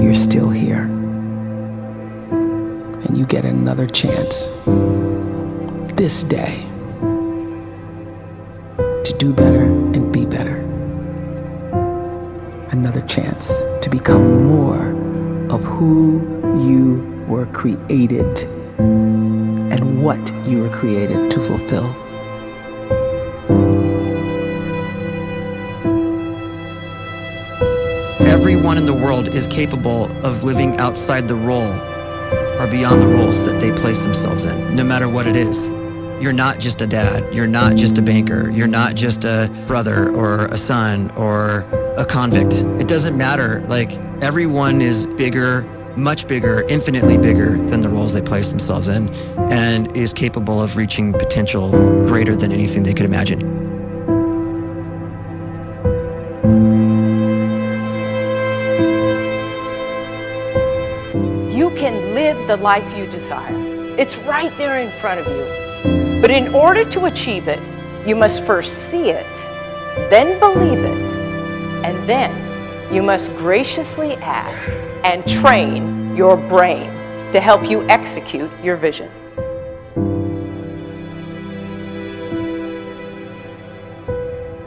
you're still here. And you get another chance this day to do better and be better. Another chance to become more of who you were created and what you were created to fulfill. Everyone in the world is capable of living outside the role or beyond the roles that they place themselves in, no matter what it is. You're not just a dad, you're not just a banker, you're not just a brother or a son or a convict. It doesn't matter. Like, everyone is bigger, much bigger, infinitely bigger than the roles they place themselves in, and is capable of reaching potential greater than anything they could imagine. You can live the life you desire. It's right there in front of you. But in order to achieve it, you must first see it, then believe it, and then you must graciously ask and train your brain to help you execute your vision.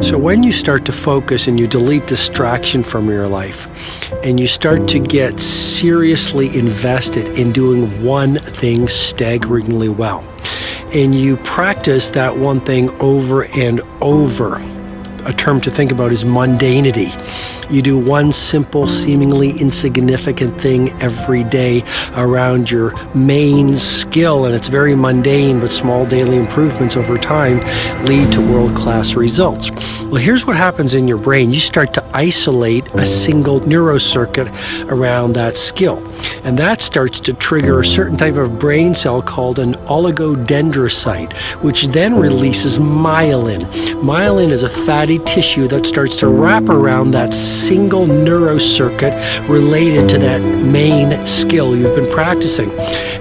So when you start to focus and you delete distraction from your life, and you start to get seriously invested in doing one thing staggeringly well, and you practice that one thing over and over, a term to think about is mundanity. You do one simple, seemingly insignificant thing every day around your main skill, and it's very mundane, but small daily improvements over time lead to world-class results. Well, here's what happens in your brain. You start to isolate a single neurocircuit around that skill, and that starts to trigger a certain type of brain cell called an oligodendrocyte, which then releases myelin. Myelin is a fatty tissue that starts to wrap around that single neurocircuit related to that main skill you've been practicing.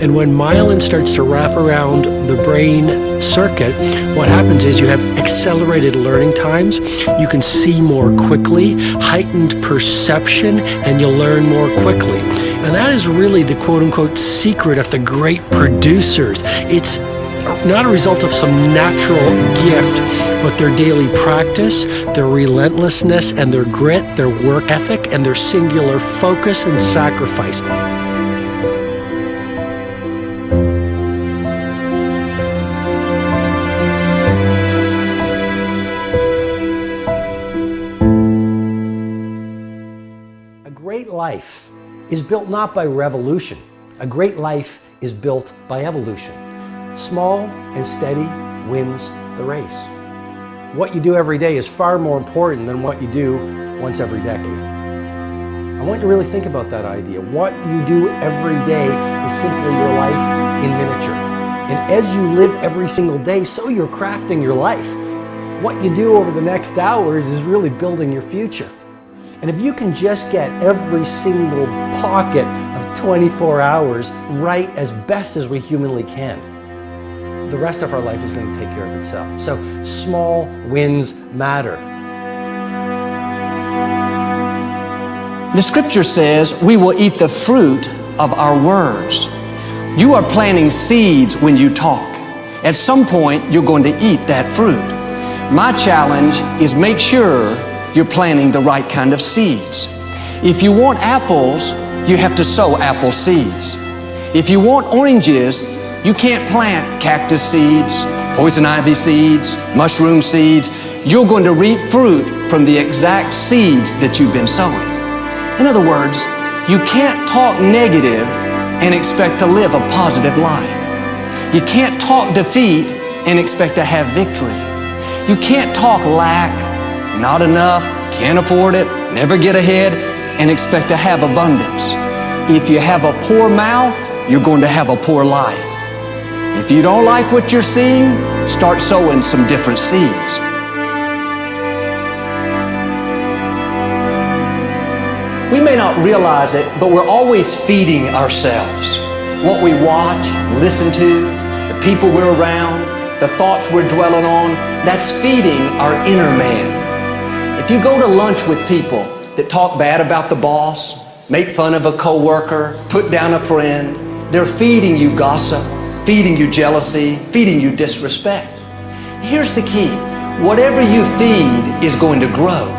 And when myelin starts to wrap around the brain circuit, what happens is you have accelerated learning times, you can see more quickly, heightened perception, and you'll learn more quickly. And that is really the quote-unquote secret of the great producers. It's not a result of some natural gift, but their daily practice, their relentlessness and their grit, their work ethic, and their singular focus and sacrifice. A great life is built not by revolution. A great life is built by evolution. Small and steady wins the race. What you do every day is far more important than what you do once every decade. I want you to really think about that idea. What you do every day is simply your life in miniature. And as you live every single day, so you're crafting your life. What you do over the next hours is really building your future. And if you can just get every single pocket of 24 hours right as best as we humanly can, the rest of our life is going to take care of itself. So small wins matter. The scripture says we will eat the fruit of our words. You are planting seeds when you talk. At some point, you're going to eat that fruit. My challenge is make sure you're planting the right kind of seeds. If you want apples, you have to sow apple seeds. If you want oranges, you can't plant cactus seeds, poison ivy seeds, mushroom seeds. You're going to reap fruit from the exact seeds that you've been sowing. In other words, you can't talk negative and expect to live a positive life. You can't talk defeat and expect to have victory. You can't talk lack, not enough, can't afford it, never get ahead, and expect to have abundance. If you have a poor mouth, you're going to have a poor life. If you don't like what you're seeing, start sowing some different seeds. We may not realize it, but we're always feeding ourselves. What we watch, listen to, the people we're around, the thoughts we're dwelling on, that's feeding our inner man. If you go to lunch with people that talk bad about the boss, make fun of a coworker, put down a friend. They're feeding you gossip, feeding you jealousy, feeding you disrespect. Here's the key. Whatever you feed is going to grow.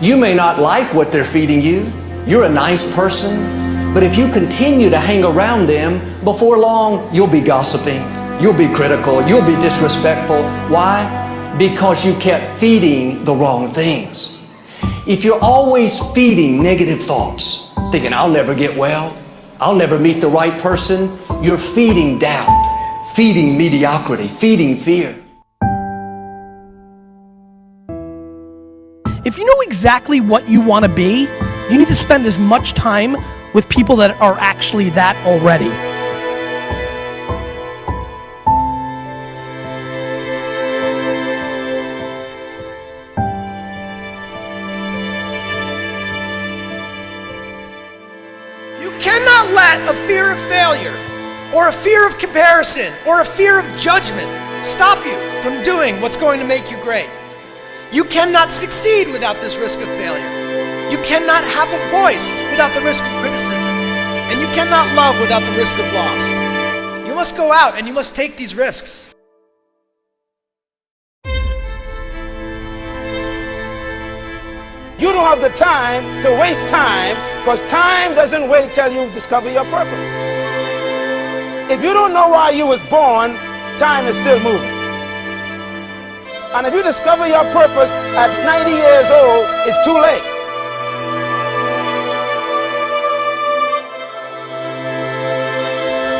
You may not like what they're feeding you. You're a nice person, but if you continue to hang around them, before long, you'll be gossiping, you'll be critical, you'll be disrespectful. Why? Because you kept feeding the wrong things. If you're always feeding negative thoughts, thinking, I'll never get well, I'll never meet the right person, you're feeding doubt, feeding mediocrity, feeding fear. If you know exactly what you want to be, you need to spend as much time with people that are actually that already. You cannot let a fear of failure, or a fear of comparison, or a fear of judgment stop you from doing what's going to make you great. You cannot succeed without this risk of failure. You cannot have a voice without the risk of criticism. And you cannot love without the risk of loss. You must go out and you must take these risks. You don't have the time to waste time, because time doesn't wait till you discover your purpose. If you don't know why you was born, time is still moving. And if you discover your purpose at 90 years old, it's too late.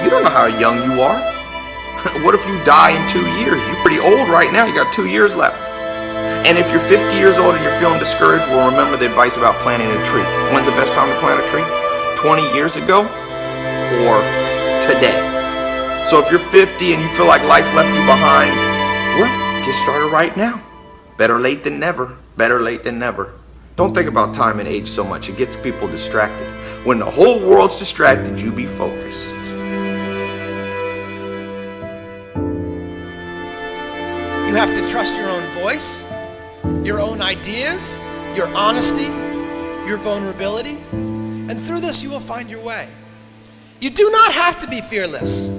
You don't know how young you are. What if you die in 2 years? You're pretty old right now. You got 2 years left. And if you're 50 years old and you're feeling discouraged, well, remember the advice about planting a tree. When's the best time to plant a tree? 20 years ago or today? So if you're 50 and you feel like life left you behind, well, get started right now. Better late than never. Better late than never. Don't think about time and age so much. It gets people distracted. When the whole world's distracted, you be focused. You have to trust your own voice, your own ideas, your honesty, your vulnerability, and through this you will find your way. You do not have to be fearless.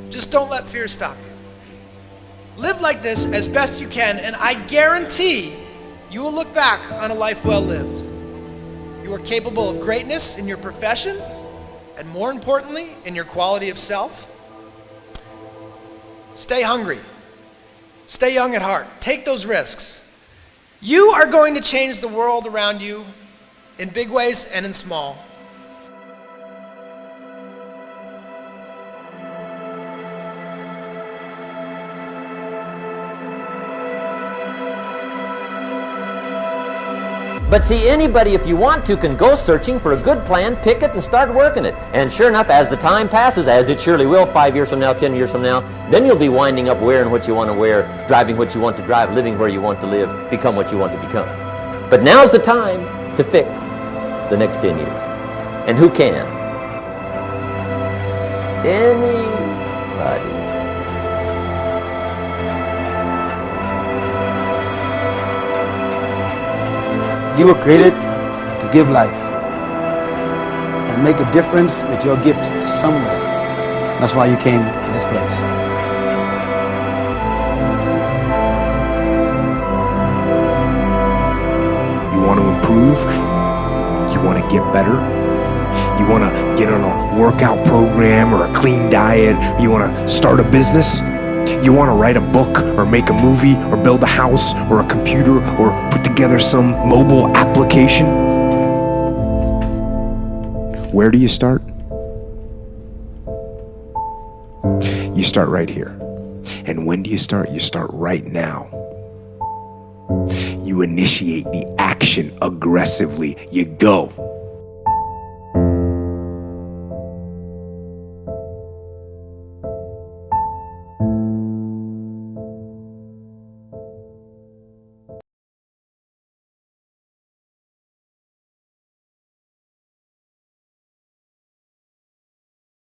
Just don't let fear stop you. Live like this as best you can, and I guarantee you will look back on a life well lived. You are capable of greatness in your profession, and more importantly, in your quality of self. Stay hungry. Stay young at heart. Take those risks. You are going to change the world around you in big ways and in small. But see, anybody, if you want to, can go searching for a good plan, pick it, and start working it. And sure enough, as the time passes, as it surely will 5 years from now, 10 years from now, then you'll be winding up wearing what you want to wear, driving what you want to drive, living where you want to live, become what you want to become. But now's the time to fix the next 10 years. And who can? Anybody. You were created to give life and make a difference with your gift somewhere. That's why you came to this place. You want to improve? You want to get better? You want to get on a workout program or a clean diet? You want to start a business? You want to write a book or make a movie or build a house or a computer or put together some mobile application? Where do you start? You start right here. And when do you start? You start right now. You initiate the action aggressively. You go.